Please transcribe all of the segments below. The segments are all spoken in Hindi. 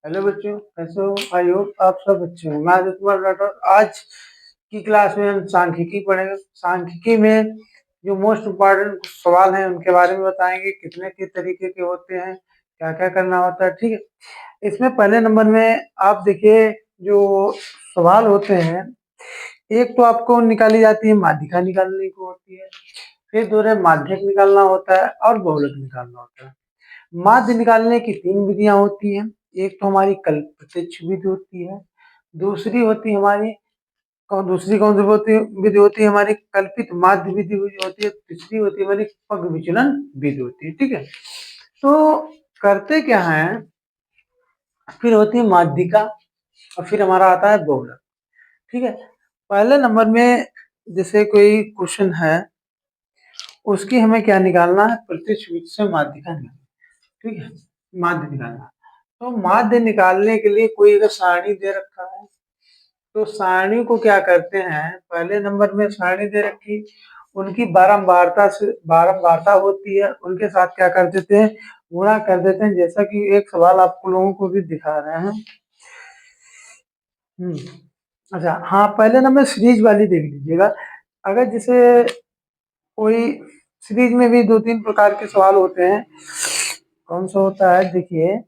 हेलो बच्चों, कैसे हो? आई होप आप सब अच्छे हो। मैं आदित्य कुमार राठौर। आज की क्लास में हम सांख्यिकी पढ़ेंगे। सांख्यिकी में जो मोस्ट इम्पोर्टेंट सवाल हैं उनके बारे में बताएंगे, कितने के तरीके के होते हैं, क्या क्या करना होता है। ठीक है, इसमें पहले नंबर में आप देखिए जो सवाल होते हैं, एक तो आपको निकाली जाती है माध्यिका निकालने को होती है, फिर दूसरे माध्यक निकालना होता है और बहुलक निकालना होता है। माध्य निकालने की तीन विधियां होती हैं। एक तो हमारी प्रत्यक्ष विधि होती है, दूसरी होती है हमारी दूसरी कौन सी विधि होती है हमारी कल्पित माध्य विधि होती है, तीसरी होती है हमारी पग विचलन विधि होती है। ठीक है, तो करते क्या है, फिर होती है माध्यिका और फिर हमारा आता है बहुलक। ठीक है, पहले नंबर में जैसे कोई क्वेश्चन है, उसकी हमें क्या निकालना है, प्रत्यक्ष विधि से माध्यिका निकालना। ठीक है, माध्य निकालना। तो माध्य निकालने के लिए कोई अगर सारणी दे रखा है तो सारणी को क्या करते हैं, पहले नंबर में सारणी दे रखी, उनकी बारंबारता होती है, उनके साथ क्या कर देते हैं, गुणा कर देते हैं। जैसा कि एक सवाल आपको लोगों को भी दिखा रहे हैं। अच्छा हाँ, पहले नंबर सीरीज वाली देख लीजिएगा। अगर जैसे कोई सीरीज में भी दो तीन प्रकार के सवाल होते हैं, कौन सा होता है देखिए,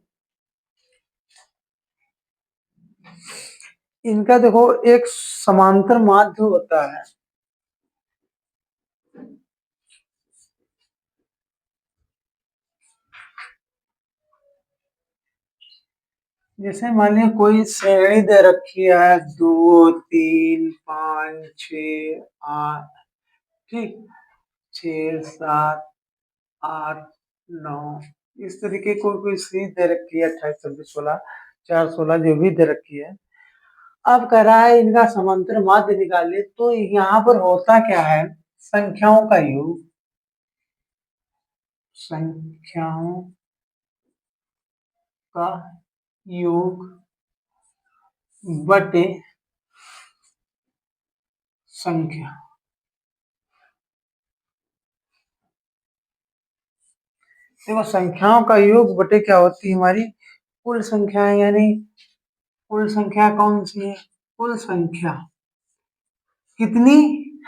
इनका देखो एक समांतर माध्य होता है। जैसे मान लीजिए कोई श्रेणी दे रखी है 2 3 5 6 8, ठीक, 6 7 8 9, इस तरीके को कोई श्रेणी दे रखी है, 28 26 16 4 16 जो भी दे रखी है। अब कह रहा है इनका समांतर माध्य निकालिए, तो यहाँ पर होता क्या है, संख्याओं का योग, संख्याओं का योग बटे संख्या। देखो संख्याओं का योग बटे क्या होती है हमारी कुल संख्याएं, यानी कुल संख्या कौन सी है, कुल संख्या कितनी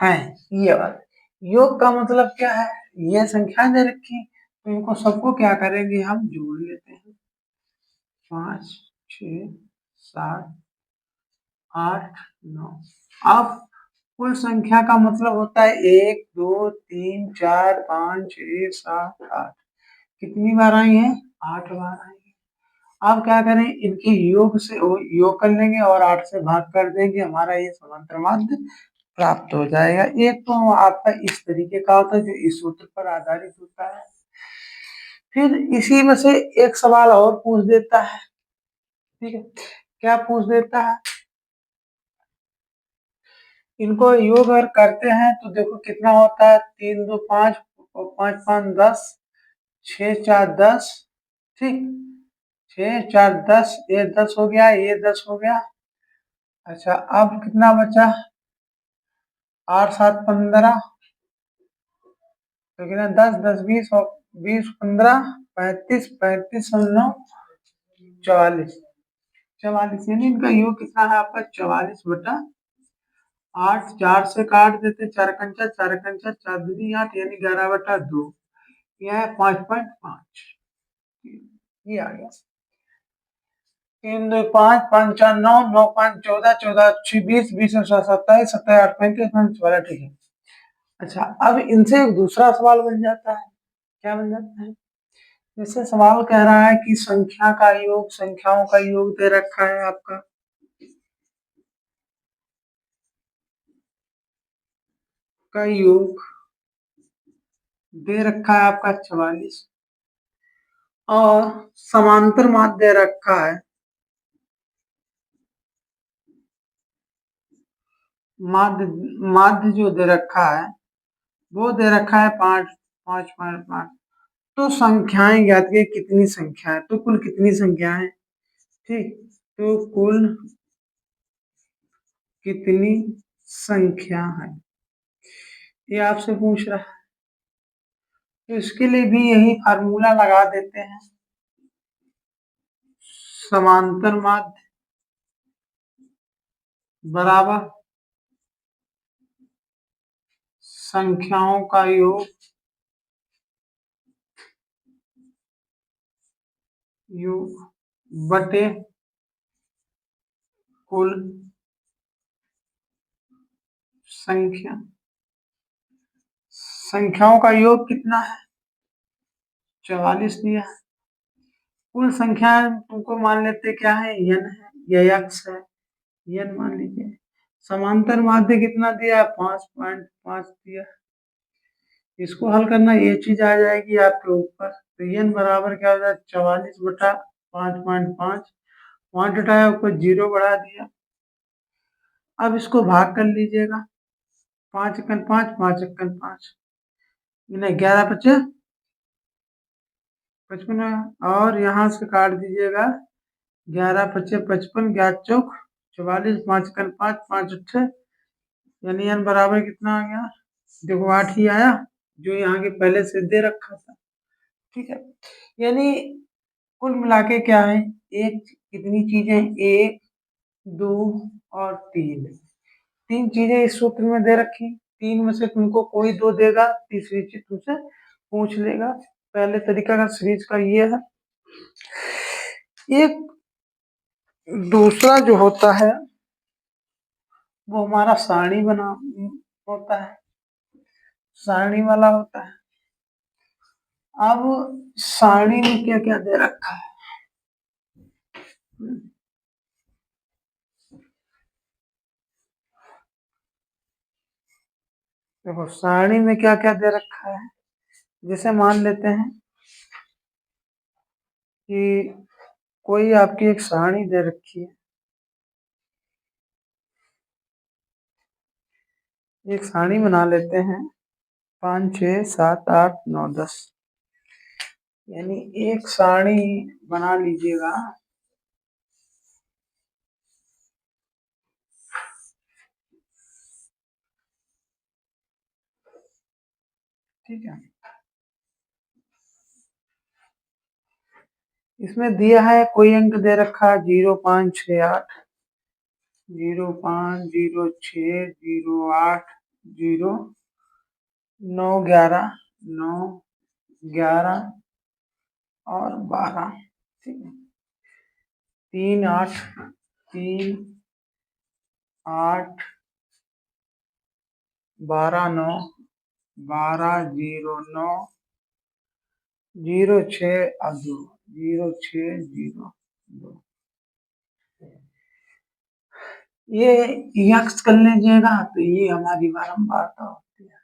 है, ये बात। योग का मतलब क्या है, ये संख्या दे रखी तो इनको सबको क्या करेंगे, हम जोड़ लेते हैं। 5 6 7 8 9। अब कुल संख्या का मतलब होता है 1 2 3 4 5 6 7 8। कितनी बार आई है, 8 बार आई है। अब क्या करें, इनके योग से योग कर लेंगे और 8 से भाग कर देंगे, हमारा ये समांतर माध्य प्राप्त हो जाएगा। एक तो आपका इस तरीके का होता है जो इस सूत्र पर आधारित होता है। फिर इसी में से एक सवाल और पूछ देता है। ठीक है, क्या पूछ देता है, इनको योग अगर करते हैं तो देखो कितना होता है, 3 2 5 और 5 5 10, 6 4 10, ठीक, 6 4 10, ये 10 हो गया, ये 10 हो गया। अच्छा अब कितना बचा, 8 7 15, तो कितना 10 10 20 और 20 15 35 35 और 9 44, 44 यानी इनका योग कितना है आपका 44 बटा 8। 4 से काट देते, 4 कंचा 4 कंचा 4 दूनी 8, यानी 11 बटा 2, यह है 5.5, ये आ गया। 3 2 5 5 4 9 9 5 14 14 26 20 20 और 27 27 8 35 वाला, ठीक है। अच्छा अब इनसे एक दूसरा सवाल बन जाता है, क्या बन जाता है, जैसे सवाल कह रहा है कि संख्या का योग, संख्याओं का योग दे रखा है आपका, का योग दे रखा है आपका 44 और समांतर माध्य दे रखा है, माध्य माध्य जो दे रखा है वो दे रखा है 5 5 5 5। तो संख्याएं ज्ञात की कितनी संख्या है, तो कुल कितनी संख्या है, ठीक, तो कुल कितनी संख्या है, ये आपसे पूछ रहा है। तो इसके लिए भी यही फार्मूला लगा देते हैं, समांतर माध्य बराबर संख्याओं का योग बटे कुल संख्या। संख्याओं का योग कितना है? 44 दिया है। कुल संख्या तुमको मान लेते क्या है? n है, यह x है, n मान लीजिए। समांतर माध्य कितना दिया है? 5.5 दिया। इसको हल करना, ये चीज आ जाएगी आपके ऊपर। तो n बराबर क्या हो जाए? 44 बटा 5.5। 5 हटाया, ऊपर 0 बढ़ा दिया। अब इसको भाग कर लीजिएगा। 5 एकन 5, 5 एकन 5, 11 बचे 55, और यहाँ से काट दीजिएगा। 11 पचे 55, 11 चौक 44, 5 एकन 5, 5 अट्ठे, यानी n बराबर कितना आ गया? देखो 8 ही आया, जो यहाँ के पहले से दे रखा था। ठीक है, यानी कुल मिला के क्या है? एक कितनी चीजें? 1, 2 और 3। 3 चीजें इस सूत्र में दे रखी। 3 में से तुमको कोई 2 देगा, तीसरी चीज तुमसे पूछ लेगा। पहले तरीका का सीरीज का ये है। एक दूसरा जो होता है वो हमारा सारणी बना होता है, सारणी वाला होता है। अब सारणी में क्या क्या दे रखा है? देखो सारणी में क्या क्या दे रखा है। जैसे मान लेते हैं कि कोई आपकी एक सारणी दे रखी है। एक सारणी बना लेते हैं, 5, 6, 7, 8, 9, 10, यानी एक सारणी बना लीजिएगा। ठीक है, इसमें दिया है कोई अंक दे रखा है 0, 5, 6, 8, 0, 5, 0, 6, 0, 8, 0, 9, 11, 9, 11 और 12। ठीक है, 3, 8, 3, 8, 12, 9, 12, 0, 9, 0, 6 और 2, 0, 6, 0, 2। ये यक्स कर लीजिएगा तो ये हमारी बारंबारता होती है।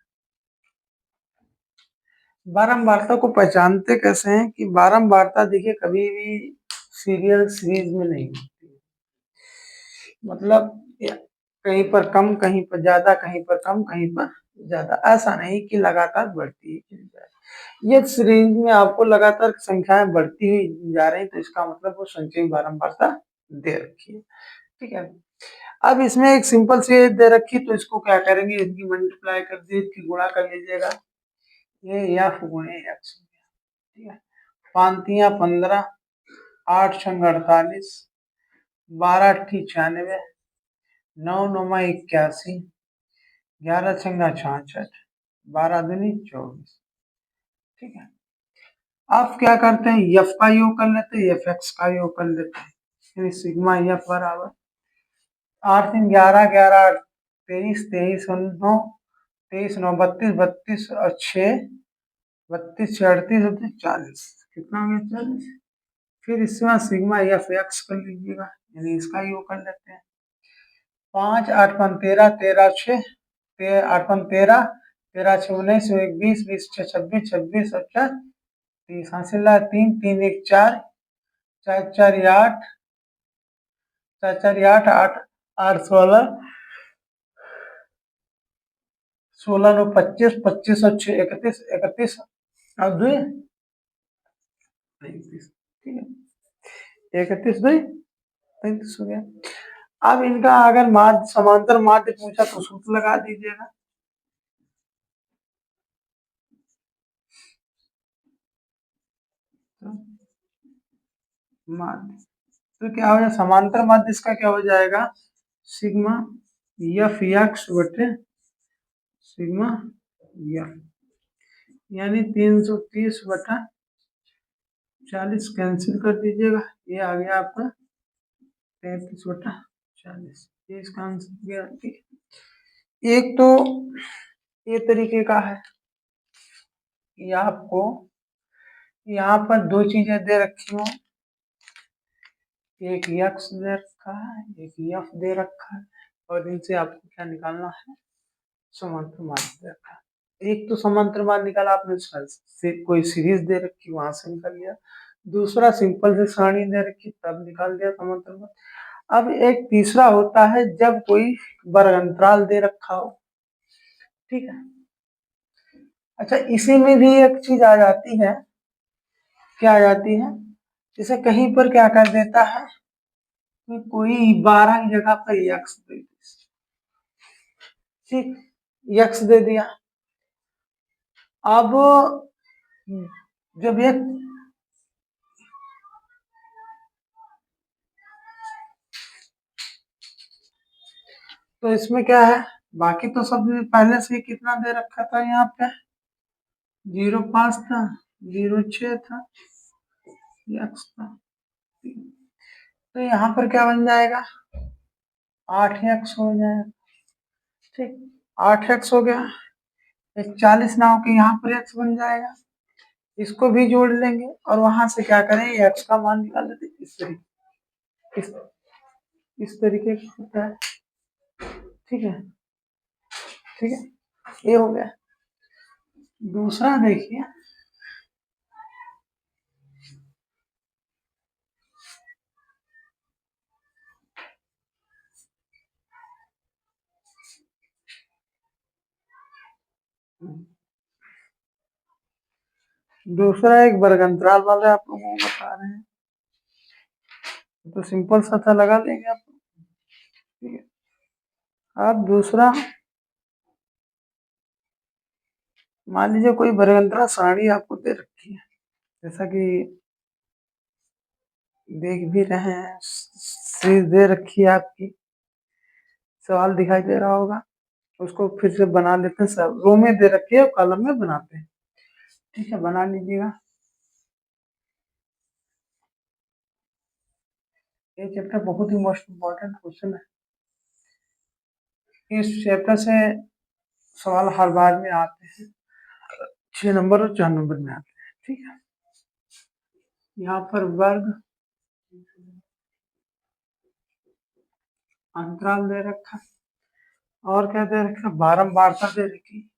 बारंबारता को पहचानते कैसे हैं कि बारंबारता देखिए कभी भी सीरियल सीरीज में नहीं होती, मतलब कहीं पर कम, कहीं पर ज्यादा, कहीं पर कम, कहीं पर ज्यादा, ऐसा नहीं कि लगातार बढ़ती ही चली जाए। ये सीरीज में आपको लगातार संख्याएं बढ़ती हुई जा रही, तो इसका मतलब वो संचयी बारंबारता दे रखी है। ठीक है, अब इसमें एक सिंपल सी दे रखी, तो इसको क्या करेंगे? इसकी मल्टीप्लाई कर दी, इसकी गुणा कर लीजिएगा। ये एफ गुणे एक्स। ठीक है, 5 15, 8 छंग 48, 12 अट्ठी 96, 9 9 81, 11 छंगा 66, 12 दूनी 24। ठीक है, अब क्या करते हैं? एफ का योग कर लेते हैं, एफ एक्स का योग कर लेते हैं। यानी सिग्मा एफ बराबर 8 3 11, 11 23, 23 9, 23 9 32, 32 और 6, 32 6 38 40। कितना हो गया? 40। फिर इसमें सिग्मा एफ एक्स कर लीजिएगा, यानी इसका योग कर लेते हैं। 5 8 5 13, 13 6, 8 5 13, 13 6 19, 20 20 6 26, 26 और 4 30। हासिल है 3 3 1 4, 4 4 8, 4 4 8, 8 8 16, 16 9 25, 25 और 6 31, 31 और 2 33। ठीक है, 31 2 33 हो गया। अब इनका अगर माध्य, समांतर माध्य पूछा तो सूत्र लगा दीजिएगा। माध्य तो क्या हो जाएगा, समांतर माध्य इसका क्या हो जाएगा, सिग्मा एफ एक्स बटे सिग्मा एफ, यानी 330/40 कैंसिल कर दीजिएगा, ये आ गया आपका 33/40, ये इसका आंसर गया। एक तो ये तरीके का है, ये आपको यहाँ पर दो चीजें दे रखी हो, एक यक्स दे रखा है, एक यफ दे रखा है, और इनसे आपको क्या निकालना है, समांतर माध्य दे रखा है। एक तो समांतर माध्य निकाला आपने, कोई सीरीज दे रखी वहां से निकाल लिया, दूसरा सिंपल से सारणी दे रखी तब निकाल दिया समांतर माध्य। अब एक तीसरा होता है जब कोई वर्ग अंतराल दे रखा हो, ठीक है। अच्छा, इसी में भी एक चीज आ जाती है, क्या आ जाती है, जैसे कहीं पर क्या कर देता है कि कोई 12 की जगह पर यक्स दे, ठीक, यक्स दे दिया। अब जब ये तो इसमें क्या है, बाकी तो सब पहले से ही कितना दे रखा था, यहाँ पे 0.5 था, 0.6 था, यक्स था, तो यहाँ पर क्या बन जाएगा, 8x हो जाएगा, ठीक, 8x हो गया, 40 ना होकर यहाँ पर x बन जाएगा, इसको भी जोड़ लेंगे और वहां से क्या करें, x का मान निकाल लेते, इस, इस तरीके का होता है, ठीक है, ठीक है, ये हो गया। दूसरा देखिए, दूसरा एक वर्ग अंतराल वाले आप लोगों को बता रहे हैं, तो सिंपल सा था, लगा लेंगे आप, ठीक है। अब दूसरा, मान लीजिए कोई वर्ग अंतराल सारणी आपको दे रखी है, जैसा कि देख भी रहे हैं, सीरीज दे रखी है आपकी, सवाल दिखाई दे रहा होगा, उसको फिर से बना लेते हैं, सब रो में दे रखी है कॉलम में बनाते हैं, ठीक है, बना लीजिएगा। ये चैप्टर बहुत ही मोस्ट इम्पोर्टेंट क्वेश्चन है, इस चैप्टर से सवाल हर बार में आते हैं, 6 नंबर और 4 नंबर में आते हैं, ठीक है। यहाँ पर वर्ग अंतराल दे रखा, और क्या दे रखा, बारंबारता दे रखी,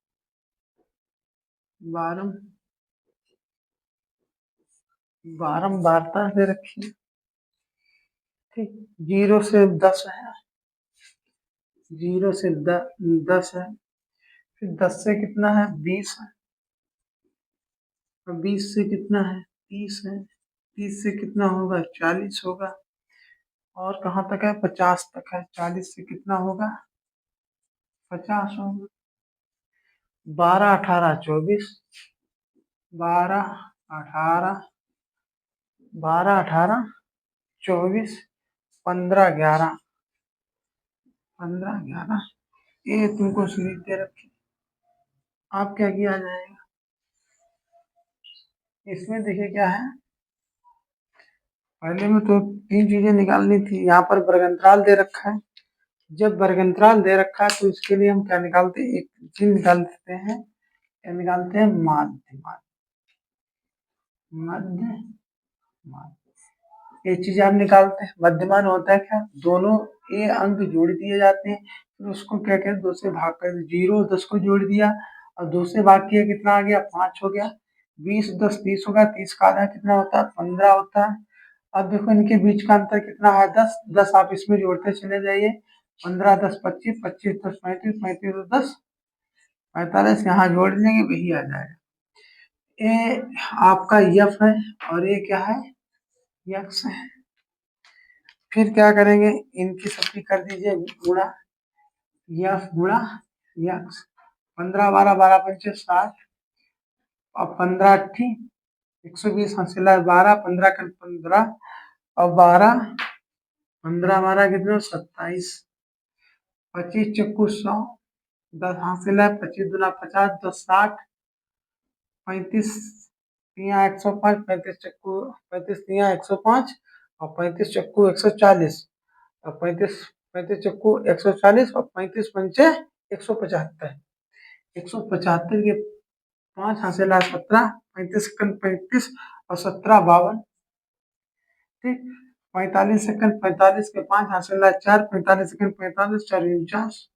बारंबारता दे रखी, ठीक, 0 से 10 है, 0 से 10 है, फिर 10 से कितना है, 20 है, और 20 से कितना है, 30 है, 30 से कितना होगा, 40 होगा, और कहाँ तक है, 50 तक है, 40 से कितना होगा, 50 होगा, 12 18 24, 12 18 24, 15 11, ये तुमको सीरीज दे रखी, आप क्या किया जाएगा, इसमें देखिए क्या है, पहले में तो 3 चीजें निकालनी थी, यहाँ पर वर्गंतराल दे रखा है, जब वर्गंतराल दे रखा है तो इसके लिए हम क्या निकालते हैं, एक चीज निकाल देते हैं, क्या निकालते हैं, माध्य, मध्य, ये चीज आप निकालते हैं। मध्यमान होता है क्या, दोनों ये अंक जोड़ दिए जाते हैं, फिर उसको क्या कहते हैं, 2 से भाग कर, 0 10 को जोड़ दिया और 2 से भाग किया, कितना आ गया, 5 हो गया, 20 10 30 होगा, 30 का आधा कितना होता है, 15 होता है। अब देखो इनके बीच का अंतर कितना है, 10 10 आप इसमें जोड़ते चले जाइए, 15 10 25, 25 10 35, 35 10 45, यहाँ जोड़ लेंगे वही आ जाएगा, ये आपका यफ है और ये क्या है, यक्स है। फिर क्या करेंगे, इनकी सबकी कर दीजिए गुणा, यफ गुणा यक्स, 15 12 12 पंचे 60, और 15 80 120 हासिल है, 12 15 कर 15 और 12 15 हमारा कितना 27, 25 चक्कू 100, 10 हासिल है, 25 दूना 50, 10 60, 35 तिया 105, 35 चक्कू 35 तिया 105 और 35 चक्कू 140 और 35 चक्कू 140 और 35 पंचे 175, 175 के 5 हासिल है 17, 35 सेकंड 35 और 17 52, ठीक। 45 सेकंड 45 के 5 हासिल है 4, 45 सेकंड 45 4 49,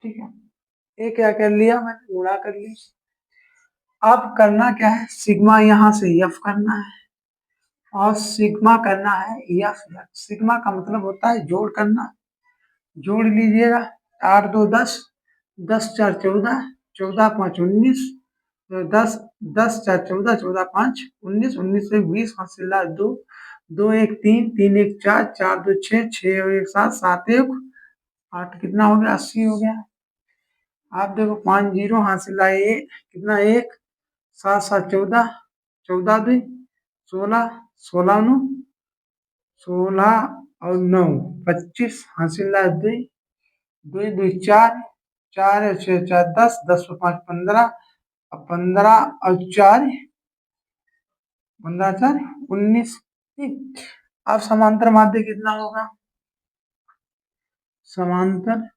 ठीक है। ये क्या कर लिया मैंने, गुणा कर लिया। अब करना क्या है, सिग्मा यहाँ से एफ करना है और सिग्मा करना है एफ। सिग्मा का मतलब होता है जोड़ करना, जोड़ लीजिएगा। 8 2 10, 10 4 14, 14 5 19, 10 10 4 14, 14 5 19, 19 से 20 हासिल 2, 2 1 3, 3 1 4, 4 2 6, 6 और 1 7, 7 1 8, कितना हो गया 80 हो गया। आप देखो 5 जीरो हासिल है कितना 1, 7 7 14, 14 2 16, 16 9, 16 और 9 25 हासिल 2, 2 2 4, 4 और 6 4 10, 10 और 5 15 और 15 और 4 15 4 19, ठीक। अब समांतर माध्य कितना होगा, समांतर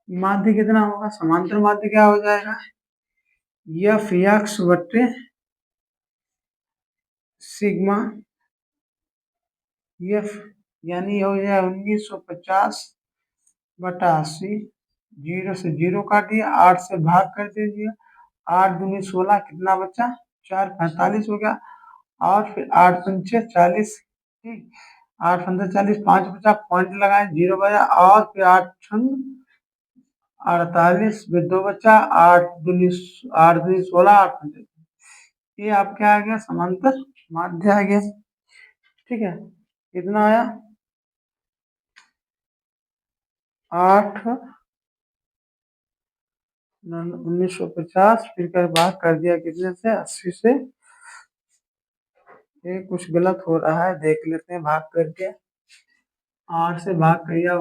माध्य कितना होगा, समांतर माध्य क्या हो जाएगा, एफ एक्स बटे सिग्मा एफ, यानी हो जाए 1950 बटा 80, 0 से 0 काट दिया, 8 से भाग कर दीजिए, 8 दूनी 16, कितना बचा 4 45 हो गया, और फिर 8 पंचे 40, ठीक। 8 पंद्रह 40, 5 बचा, पॉइंट लगाए 0 बजा, और फिर 8 छंग 48 में 2 बचा, 8 दूनी 16, 8 पंचे, ये आपके आ गया समांतर माध्य आ गया, ठीक है। कितना आया 8 1950, फिर कर भाग कर दिया कितने से 80 से, ये कुछ गलत हो रहा है देख लेते हैं भाग करके, 8 से भाग किया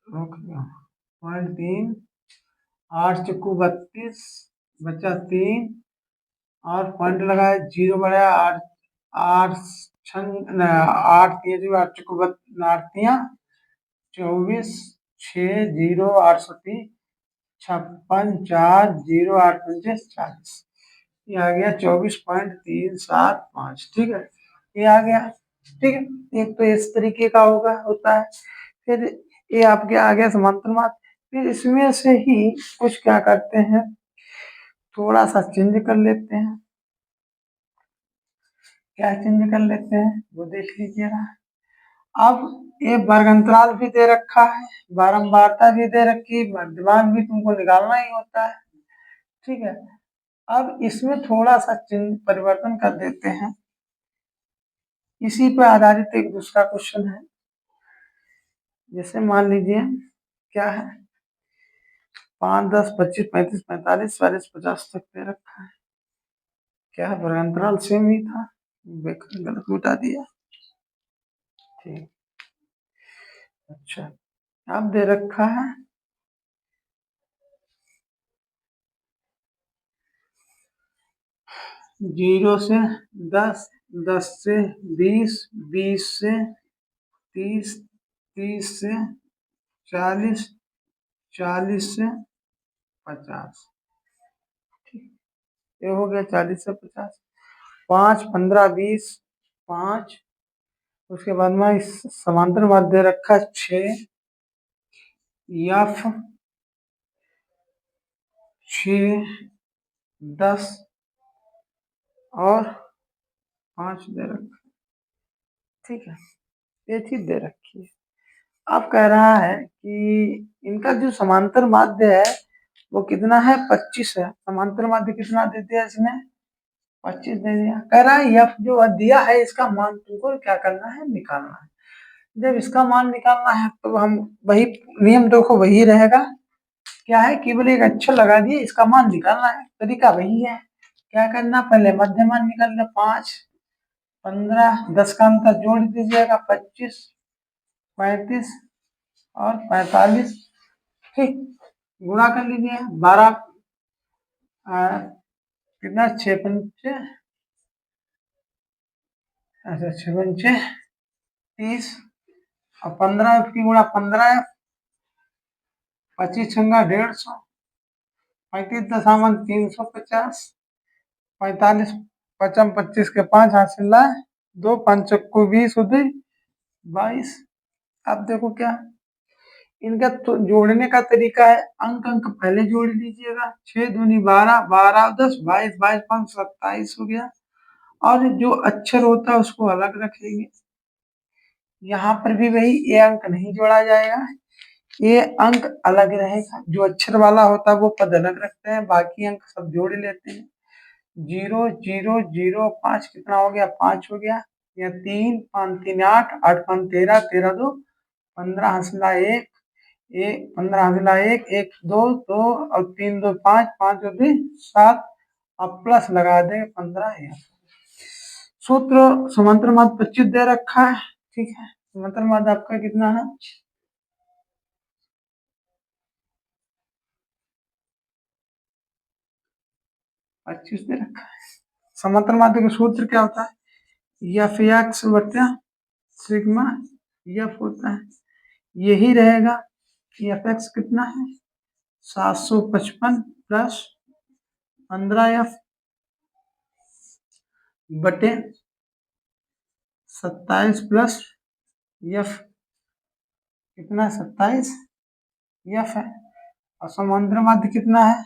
0.3, 8 चक्कू 32 बचा 3 और पॉइंट लगाया 0 बढ़ाया 8, 8 छंग 8 3 8 चक्कू 8 तिया 24, 6 0 8 30, 56 4 0 8 पंचे 40, ये आ गया 24.375, ठीक है। ये आ गया, ठीक है। एक तो इस तरीके का होता है। फिर ये आपके आ गया समांतर माध्य। फिर इसमें से ही कुछ क्या करते हैं, थोड़ा सा चेंज कर लेते हैं। क्या चेंज कर लेते हैं वो देख लीजिएगा। अब ये वर्ग अंतराल भी दे रखा है, बारंबारता भी दे रखी है, मध्यमान भी तुमको निकालना ही होता है, ठीक है। अब इसमें थोड़ा सा चिन्ह परिवर्तन कर देते हैं। इसी पर आधारित एक दूसरा क्वेश्चन है, जैसे मान लीजिए क्या है 5 10 25 35 45 40 50 तक दे रखा है, क्या है वर्गांतराल सेम ही था, गलत मिटा दिया, ठीक। अच्छा, अब दे रखा है 0 से 10, 10 से 20, 20 से 30, 30 से 40, 40 से 50, ये हो गया 40 से 50, 5 15 20 5, उसके बाद में इस समांतर माध्य रखा 6, एफ 6 10 और 5 दे रखा, ठीक है। ये चीज दे रखी है। अब कह रहा है कि इनका जो समांतर माध्य है वो कितना है 25 है, समांतर माध्य कितना दे दिया इसने 25 दे दिया। कह रहा है एफ जो दिया है इसका मान तुमको क्या करना है निकालना है। जब इसका मान निकालना है तो हम वही नियम देखो वही रहेगा, क्या है केवल एक अक्षर लगा दिए, इसका मान निकालना है, तरीका वही है। क्या करना, पहले मध्यमान निकालना 5, 15, 10 का अंतर जोड़ दीजिएगा, 25, 35 और 45। ठीक, गुणा कर लीजिए, 12 कितना, 6 पंचे, अच्छा 6 पंचे 30 और 15 की गुणा 15, 25 छंगा 150, 35 दशामन 350, 45 पचम 25 के 5 हासिल लाए, 2 5 चक्कू 20 होते 22। अब देखो क्या इनका तो जोड़ने का तरीका है, अंक अंक पहले जोड़ लीजिएगा, 6 दूनी 12, 12 10 22, 22 5 27 हो गया। और जो अक्षर होता है उसको अलग रखेंगे। यहाँ पर भी वही, ये अंक नहीं जोड़ा जाएगा, ये अंक अलग रहेगा। जो अक्षर वाला होता है वो पद अलग रखते हैं, बाकी अंक सब जोड़ लेते हैं। 0 0 0 5 कितना हो गया, 5 हो गया, या 3 5 3 8, 8 5 13, 13 2 15 हंसला 1, 15 हंसला 1 1 2 2 और 3 2 5, 5 2 7, अब प्लस लगा देंगे 15। सूत्र समांतर माध्य 25 दे रखा है, ठीक है। समांतर माध्य आपका कितना है, 25 दे रखा है। समांतर माध्य का सूत्र क्या होता है, एफ एक्स बटा सिग्मा एफ होता है, यही रहेगा। एफ एक्स कितना है, 755 प्लस 15 बटे 27 प्लस एफ कितना, 27 एफ है। और समांतर माध्य कितना है,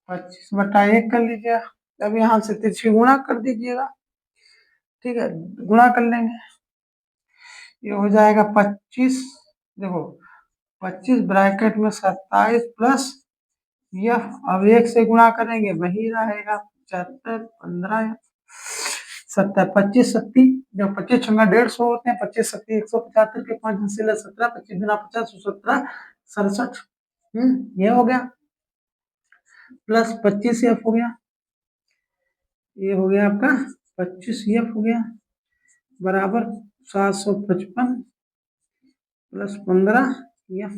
25/1 कर लीजिएगा। अब यहाँ से तिरछी गुणा कर दीजिएगा, ठीक है, गुणा कर लेंगे, ये हो जाएगा 25, देखो 25 ब्रैकेट में 27 प्लस यह, अब 1 से गुणा करेंगे वही रहेगा, 75 15 70 25 70, जब 25 छंगा 150 होते हैं, 25 70 175 के 5 हासिल 17, 25 गुना 50 17 67, ये हो गया, प्लस 25 एफ हो गया, ये हो गया आपका 25 एफ हो गया, बराबर 755 प्लस 15 एफ।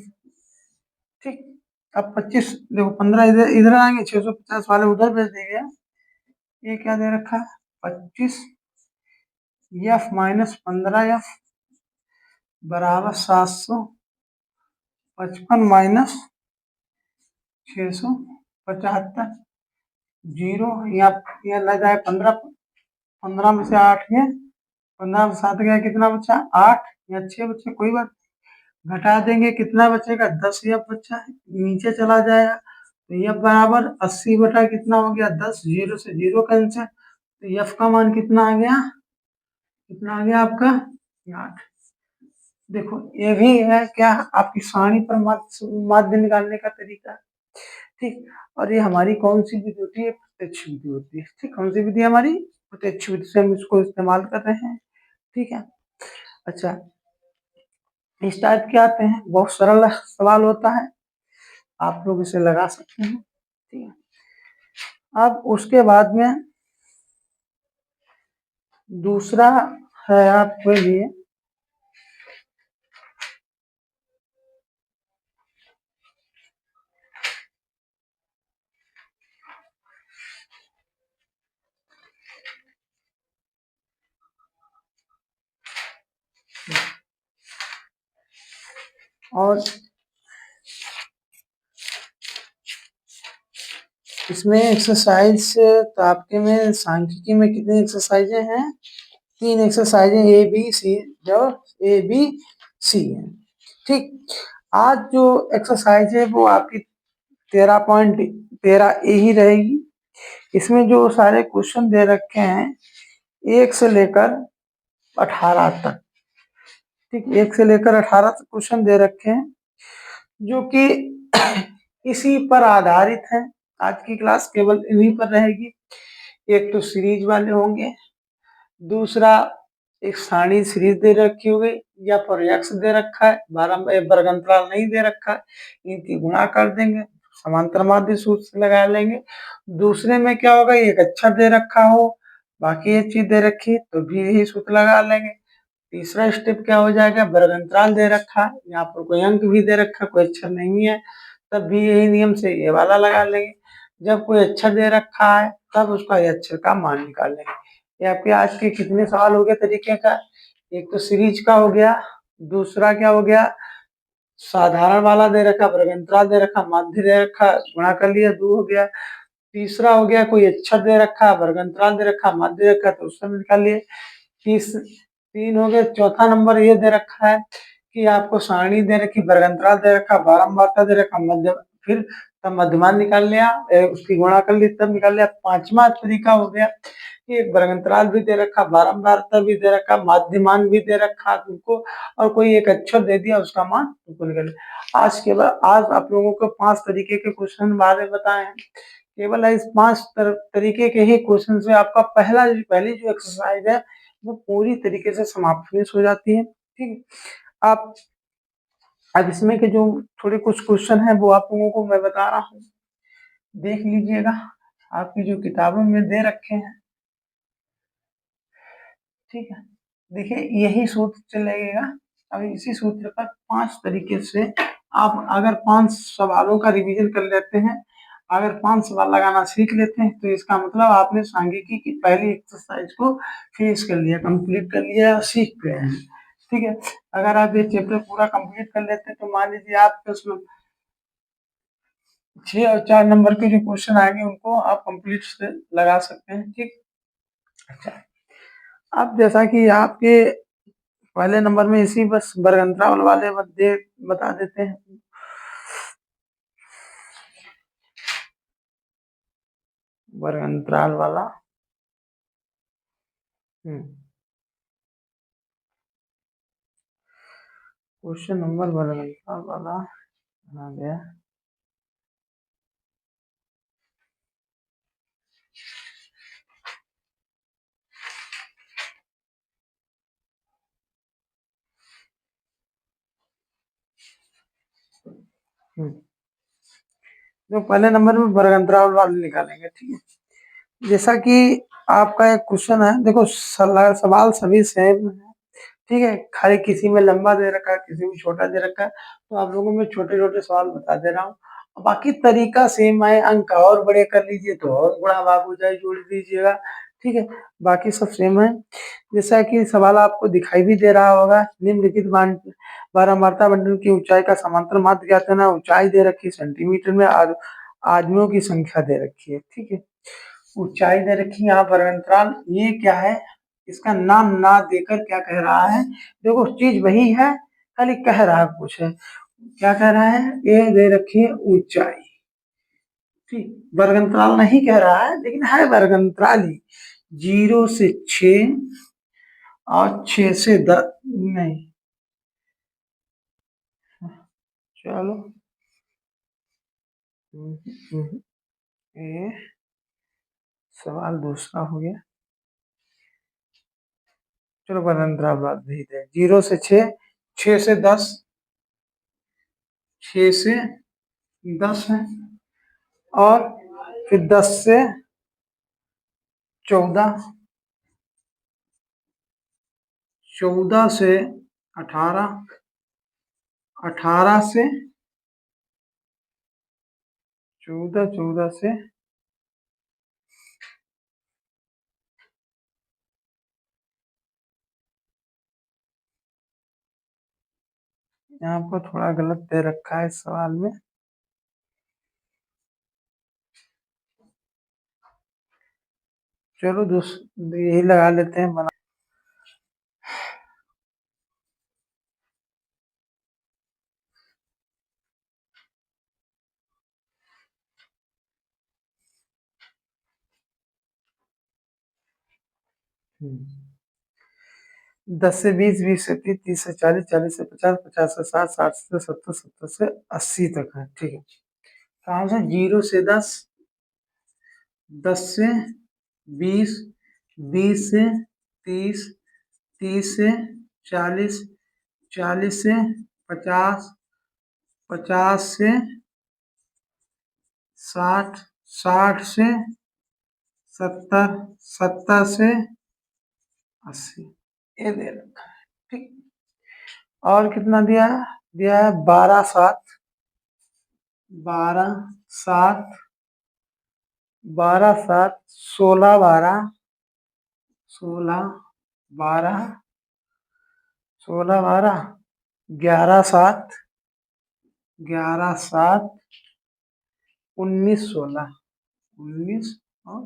ठीक, अब 25 देखो 15 इधर इधर आएंगे, 650 वाले उधर भेज देंगे। ये क्या दे रखा है, 25 एफ माइनस 15 एफ बराबर 755 माइनस 675, जीरो यहाँ लग जाए 15, 15 में से 8 गए, 15 में 7 गया, कितना बचा 8 या 6 बचे, कोई बात घटा देंगे, कितना बचेगा 10 एफ बचा है, नीचे चला जाएगा तो एफ बराबर 80 बटा कितना हो गया 10, जीरो से जीरो कैंसिल, तो एफ का मान कितना आ गया, कितना आ गया आपका 8। देखो ये भी है क्या, आपकी सारणी पर माध्य निकालने का तरीका, ठीक। और ये हमारी कौन सी विधि होती है, प्रत्यक्ष विधि होती है, ठीक। कौन सी विधि हमारी, प्रत्यक्ष विधि से हम इसको इस्तेमाल कर रहे हैं, ठीक है। अच्छा, इस टाइप के आते हैं, बहुत सरल सवाल होता है, आप लोग इसे लगा सकते हैं, ठीक है। अब उसके बाद में दूसरा है आपके लिए, और इसमें एक्सरसाइज, तो आपके में सांख्यिकी में कितनी एक्सरसाइजें हैं, 3 एक्सरसाइजें ए बी सी, जो ए बी सी है, ठीक। आज जो एक्सरसाइज है वो आपकी 13.13 ए ही रहेगी। इसमें जो सारे क्वेश्चन दे रखे हैं 1 से लेकर 18 तक, ठीक, 1 से लेकर 18 तक क्वेश्चन दे रखे हैं, जो कि इसी पर आधारित है। आज की क्लास केवल इन्हीं पर रहेगी। एक तो सीरीज वाले होंगे, दूसरा एक सारणी सीरीज दे रखी होगी या प्रोजेक्ट्स दे रखा है, 12 वर्ग अंतराल नहीं दे रखा है, इनकी गुणा कर देंगे, समांतर माध्य सूत्र से लगा लेंगे। दूसरे में क्या होगा, एक अक्षर दे रखा हो, बाकी ये चीज दे रखी तो भी यही सूत्र लगा लेंगे। तीसरा स्टेप क्या हो जाएगा, वर्ग अंतराल दे रखा है, यहाँ पर कोई अंक भी दे रखा, कोई अक्षर नहीं है, तब भी यही नियम से ये वाला लगा लेंगे। जब कोई अक्षर दे रखा है तब उसका ये अक्षर का मान निकाल लेंगे। ये आपके आज के कितने सवाल हो गए तरीके का, एक तो सीरीज का हो गया, दूसरा क्या हो गया, साधारण वाला दे रखा, वर्ग अंतराल दे रखा, माध्य दे रखा, गुणा कर लिया, 2 हो गया। तीसरा हो गया कोई अक्षर दे रखा, वर्ग अंतराल दे रखा, माध्य दे रखा, तो उससे निकाल लिए। 3 हो गए। चौथा नंबर ये दे रखा है कि आपको सारणी दे रखी, वर्ग अंतराल दे रखा, बारंबारता दे रखा, मध्य, फिर तब मध्यमान निकाल लिया, उसकी गुणा कर ली तब निकाल लिया। पांचवा तरीका हो गया कि एक वर्ग अंतराल भी दे रखा, बारंबारता भी दे रखा, माध्यमान भी दे रखा तुमको, और कोई एक अक्षर दे दिया, उसका मान तुमको निकल। आज के बाद आज आप लोगों को 5 तरीके के क्वेश्चन बारे बताए हैं। केवल इस 5 तरीके के ही क्वेश्चन से आपका पहली जो एक्सरसाइज है वो पूरी तरीके से समाप्त फिनिश हो जाती है। ठीक है, आप अब इसमें के जो थोड़े कुछ क्वेश्चन हैं वो आप लोगों को मैं बता रहा हूँ, देख लीजिएगा, आपकी जो किताबों में दे रखे हैं। ठीक है, देखिए यही सूत्र चलेगा। अब इसी सूत्र पर 5 तरीके से आप अगर 5 सवालों का रिवीजन कर लेते हैं, अगर 5 सवाल लगाना सीख लेते हैं, तो इसका मतलब आपने सांख्यिकी की पहली एक्सरसाइज को फिनिश कर लिया, कंप्लीट कर लिया, सीख गए हैं। ठीक है, अगर आप ये चैप्टर पूरा कंप्लीट कर लेते हैं तो मान लीजिए आप उसमें 6 और 4 नंबर के जो क्वेश्चन आएंगे उनको आप कंप्लीट से लगा सकते हैं। ठीक, अच्छा, अब जैसा कि आपके पहले नंबर में इसी बस वर्ग अंतराल वाले बता देते हैं। वर्ग अंतराल वाला, क्वेश्चन नंबर वर्ग अंतराल वाला आ गया। तो पहले नंबर में वर्ग अंतराल वाले निकालेंगे। ठीक है, जैसा कि आपका एक क्वेश्चन है, देखो सवाल सभी सेम है। ठीक है, खाली किसी में लंबा दे रखा है, किसी में छोटा दे रखा है, तो आप लोगों में छोटे छोटे सवाल बता दे रहा हूँ। बाकी तरीका सेम है, अंक और बड़े कर लीजिए तो और गुणा भाग हो जाए, जोड़ दीजिएगा। ठीक है, बाकी सब सेम है। जैसा कि सवाल आपको दिखाई भी दे रहा होगा, निम्नलिखित बारंबारता बंटन की ऊंचाई का समांतर माध्य ज्ञात करना। ऊंचाई दे रखी है सेंटीमीटर में, आदमियों की संख्या दे रखी है। ठीक है, ऊंचाई दे रखी है, यहाँ पर अंतराल ये क्या है, इसका नाम ना देकर क्या कह रहा है, देखो चीज वही है, खाली कह रहा है कुछ है। क्या कह रहा है, ये दे रखी है ऊंचाई। ठीक, वर्ग अंतराल नहीं कह रहा है लेकिन है वर्ग अंतराल ही, 0 से 6 और 6 से 10 नहीं, चलो ये सवाल दूसरा हो गया। चलो वर्ग अंतराल बात भी दे, 0 से 6, 6 से 10, 6 से 10 है, और फिर 10 से 14, 14 से 18, 18 से 14, 14 से यहाँ पर थोड़ा गलत दे रखा है इस सवाल में। चलो यही लगा लेते हैं, बना। हम्म। 10 से 20, 20 से 30, 30 से 40, 40 से 50, 50 से 60, 60 से 70, 70 से 80 तक है। ठीक है, कहाँ से, 0 से 10, 10 से 20, 20 से 30, 30 से 40, 40 से 50, 50 से 60, 60 से 70, 70 से 80 ये दे रखा है। ठीक, और कितना दिया है? दिया है 12 7, 12 7, 12 7, 16 12, 16 12, 16 12, 11 7, 11 7, 19 16, 19 और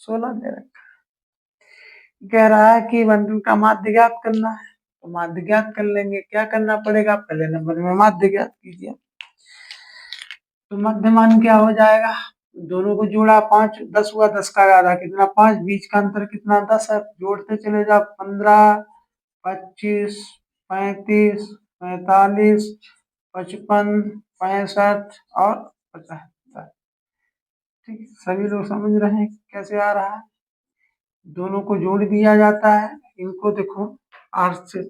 16 दे रखा है। कह रहा है कि बंटन का माध्य ज्ञात करना है, तो माध्य ज्ञात कर लेंगे। क्या करना पड़ेगा? पहले नंबर में माध्य ज्ञात कीजिए। तो मध्यमान क्या हो जाएगा? दोनों को जोड़ा 5, 10 हुआ, 10 का आधा कितना? 5, बीच का अंतर कितना? 10 है। जोड़ते चले जाओ, 15, 25, 35, 45, 55, 65 और 75। ठीक, सभी लोग समझ रहे हैं कैसे आ रहा है? दोनों को जोड़ दिया जाता है। इनको देखो, 8 से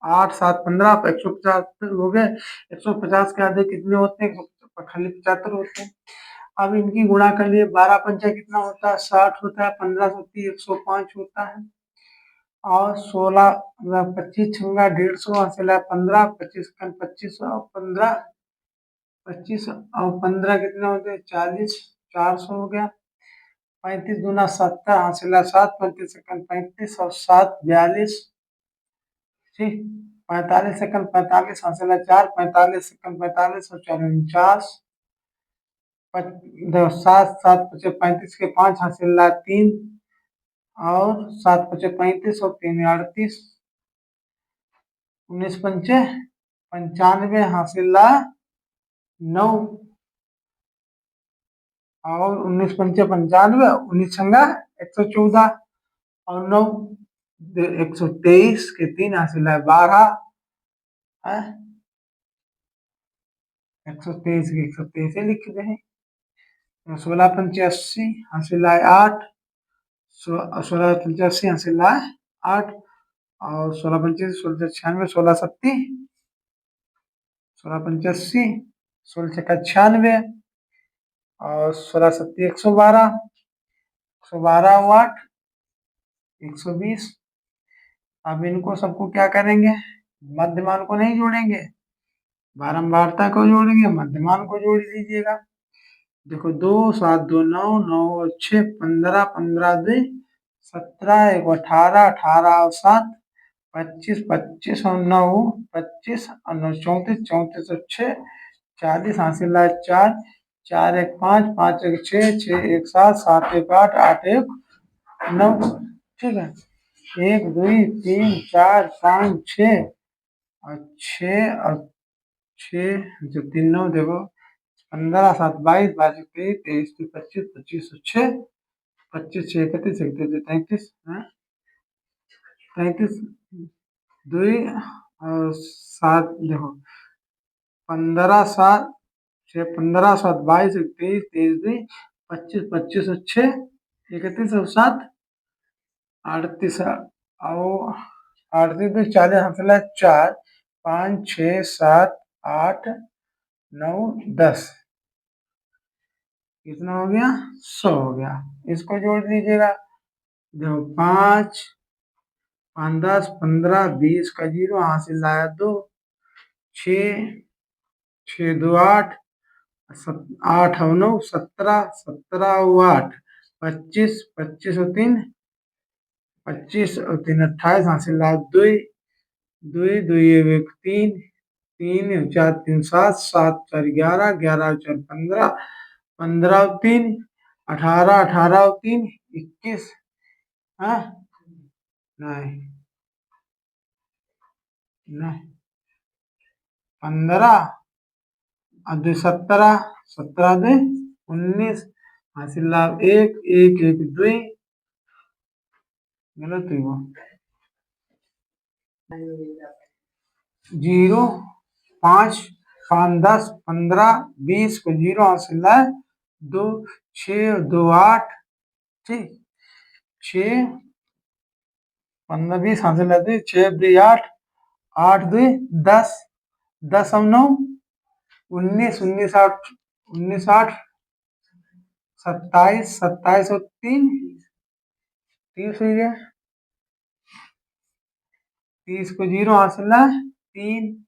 8 7 15, 150 हो गए। 150 के आधे कितने होते हैं? खाली 75 होते हैं। अब इनकी गुणा कर लिए, 12 पंचा कितना होता है? 60 होता है। 15 सत्ती 105 होता है। और 16 25 छंगा 150, 15, 25 25 और 15, 25 और 15 कितना होते हैं? 40, 400 हो गया। 35 दूना 70, हासिला 7, 35 सेकंड 35 और 7 42। ठीक, 45 सेकंड 45, हासिला 4, 45 सेकंड 45 और 4 49। 7 7 पचे 35 के 5, हासिला 3 और 7 पचे 35 और 3 38। 19 पंचे 95, हासिला 9 और 19 पंचे 95, 19 छंगा 114 और 9 123 के 3, हासिला 12 है। 123 के 123 लिख रहे हैं। 16 पंचे 80, हासिला 8, 16 पंचे 80, हासिला 8 और 16 पंचे 16 96, 16 सत्ती 16 पंचे 80, 16 छक्का 96 और 16 सत्ती 112, 112 वाट 120। अब इनको सबको क्या करेंगे? मध्यमान को नहीं जोड़ेंगे, बारंबारता को जोड़ेंगे, मध्यमान को जोड़ दीजिएगा। देखो, 2 7 2 9 9 और 6 15, 15 2 17, 1 18, 18 और 7 25, 25 और 9 25 और 9 34, 34 और 6 40, हासिल 4, 4 1 5, 5 1 6, 6 1 7, 7 1 8, 8 1 9। ठीक है, 1 2 3 4 5 6 और 6 और 6 जो 3 9 देखो, 15 7 22, 22 23, 23 25, 25 और 6 25 6 31, 31 33, 33 2 और 7 देखो, 15 7 6 15 7 22 23, 23 2 25, 25 और 6 31 और 7 38 और 38 2 40, हासिल 4 5 6 7 8 9 10। कितना हो गया? 100 हो गया। इसको जोड़ दीजिएगा। देखो, 5 5 10 15 20 का 0, हासिल आया 2, 6 6 2 8, 8 और 9 17, 17 और 8 25, 25 और 3 25 और 3 28, हासिल आया 2 2 2 1 3 3 4 3 7 7 4 11 11 4 15 15 और 3 18 18 और 3 21। हाँ, नहीं नहीं, 15 और 2 17, 17 2 19, हासिल 1 1 1 2 गलत हुई वो 0 5 5 10 15 20 को 0, हासिल 2 6 2 8। ठीक, 6 15 20, हासिल 2 6 2 8 8 2 10 10 और 9 19 19 8 19 8 27, 27 और 3, 30 हो गया। 30 को 0 हासिल है, 3,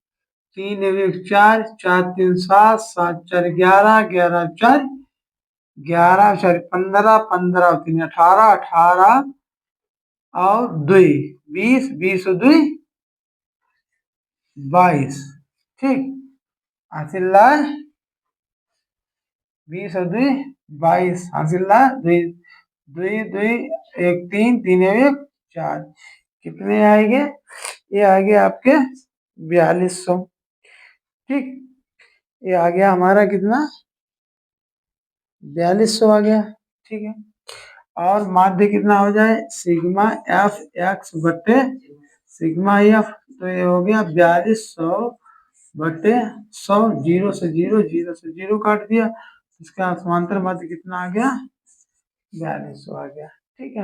3 एक 4, 4 3 7, 7 4 11, 11 4, 11 4 15, 15 और 3 18, 18 और 2 20, 20 और 2 22। ठीक, हासिल है 20 और 2 22, हासिल है 2 2 2 1 3, 3 1 4, कितने आएंगे? ये आएंगे आपके 4200। ठीक, ये आ गया हमारा कितना? 4200 आ गया। ठीक है, और माध्य कितना हो जाए? सिग्मा एफ एक्स बटे सिग्मा एफ, तो ये हो गया 4200 बटे 100। 0 से 0, 0 से 0 काट दिया, इसका समांतर माध्य कितना आ गया? 4200 आ गया। ठीक है,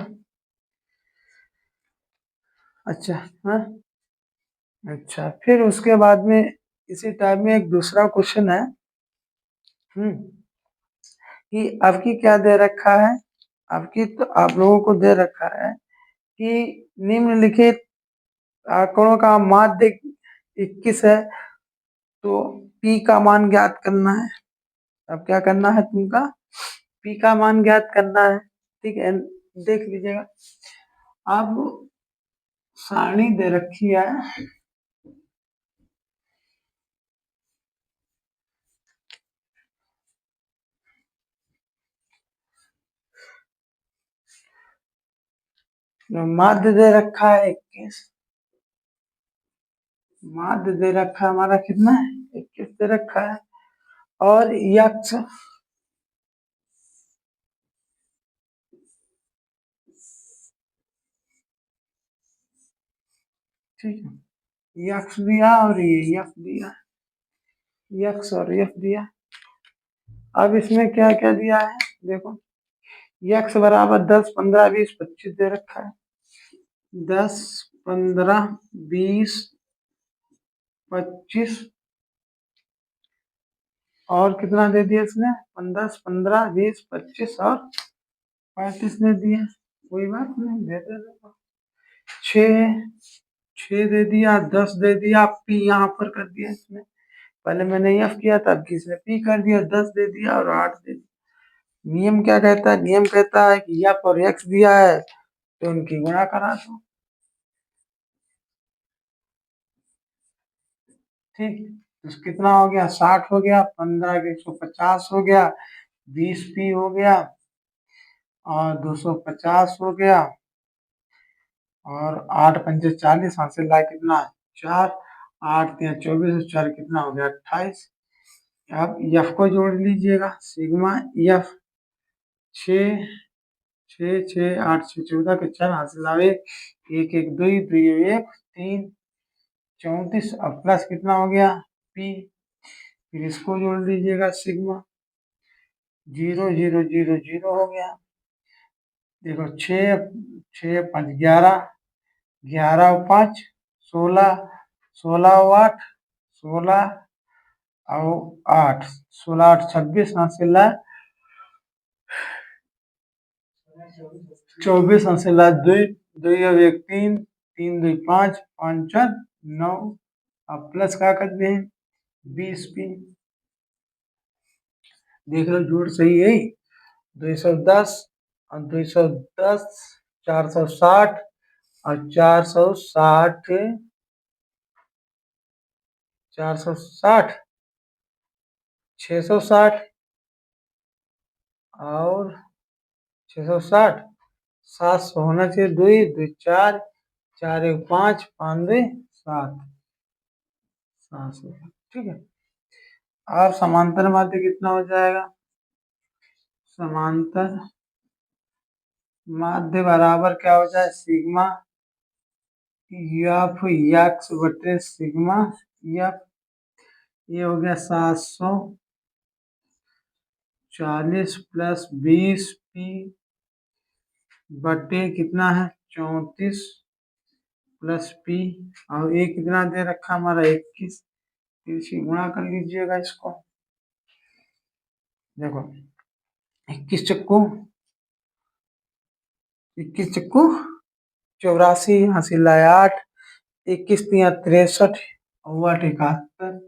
अच्छा। हाँ, अच्छा, फिर उसके बाद में इसी टाइप में एक दूसरा क्वेश्चन है। कि आपकी क्या दे रखा है? आपकी तो आप लोगों को दे रखा है कि निम्नलिखित आंकड़ों का माध्य 21 है, तो पी का मान ज्ञात करना है। अब क्या करना है तुमका? पी का मान ज्ञात करना है। ठीक है, देख लीजिएगा। अब सारणी दे रखी है, माध्य दे रखा है 21। माध्य दे रखा हमारा कितना है? 21 दे रखा है। और यक्ष, ठीक है, यक्ष दिया और ये यफ दिया, यक्स और यफ दिया। अब इसमें क्या क्या दिया है देखो। यक्स बराबर 10 15 20 25 दे रखा है। 10 15 20 25, और कितना दे दिया इसने? 10 15 20 25 और 35 दे दिया। कोई बात नहीं, दे दे। 6, 6 दे दिया, 10 दे दिया, पी यहाँ पर कर दिया इसमें। पहले मैंने एफ किया था, अब किसने पी कर दिया, 10 दे दिया और 8 दे दिया। नियम क्या कहता है? नियम कहता है कि एफ और एक्स दिया है तो उनकी गुणा करा दो। ठीक, तो कितना हो गया? 60 हो गया, 15 के 150 हो गया, 20 पी हो गया और 250 हो गया, और 8 पंचे 40, हासिल ला कितना? 4, 8 3 24, 4 कितना हो गया? 28। अब एफ को जोड़ लीजिएगा। सिग्मा एफ 6, 6 6 8 6 14 के 4, हासिल आवे 1 1 2 2 1 3 34। अब प्लस कितना हो गया? पी, फिर इसको जोड़ लीजिएगा। सिग्मा 0 0 0 0 हो गया। देखो 6 6 5 11, 11 और 5 16, 16 और 8 16 और 8, 16 8 26, हासिल है 24, हासिल है 2 2 और 1 3 3 2 5 5 4 9। अब प्लस क्या करते हैं? 20 पी, देख लो जोड़ सही है। 210 और 210, 460 और 460, 460, 660 और 660, 700 होना चाहिए। 2 2 4, 4 1 5, 5 2 7, 700। ठीक है, अब समांतर माध्य कितना हो जाएगा? समांतर माध्य बराबर क्या हो जाए? सिग्मा एफ एक्स बटे सिग्मा एफ, ये हो गया 740 प्लस 20 पी बटे कितना है? 34 प्लस पी, और ये कितना दे रखा हमारा? 21। इसी गुणा कर लीजिएगा इसको। देखो 21 चक्कू 84, यहाँ से लाए 8, 21 × 63 और 8 71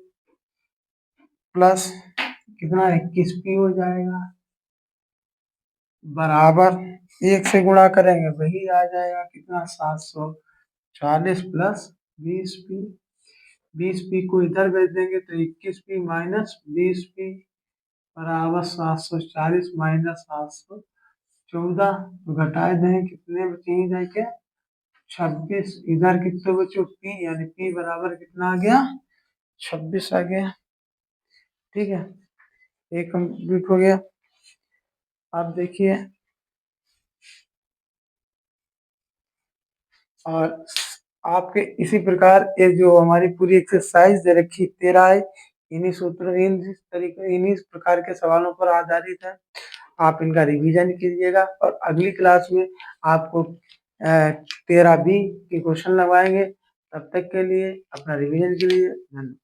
प्लस कितना 21p हो जाएगा बराबर 1 से गुणा करेंगे वही आ जाएगा कितना 740 प्लस 20p 20p को इधर भेज देंगे तो 21p माइनस 20p बराबर 740 माइनस 714 तो घटाए दें कितने बचे जाके 26 इधर कितने बचे p यानी p बराबर कितना आ गया 26 आ गया। ठीक है ये कंप्लीट हो गया। आप देखिए और आपके इसी प्रकार ये जो हमारी पूरी एक्सरसाइज दे रखी 13 है इन्हीं सूत्रों इन्हीं प्रकार के सवालों पर आधारित है। आप इनका रिवीजन कीजिएगा और अगली क्लास में आपको 13B के क्वेश्चन लगवाएंगे। तब तक के लिए अपना रिवीजन के लिए धन्यवाद।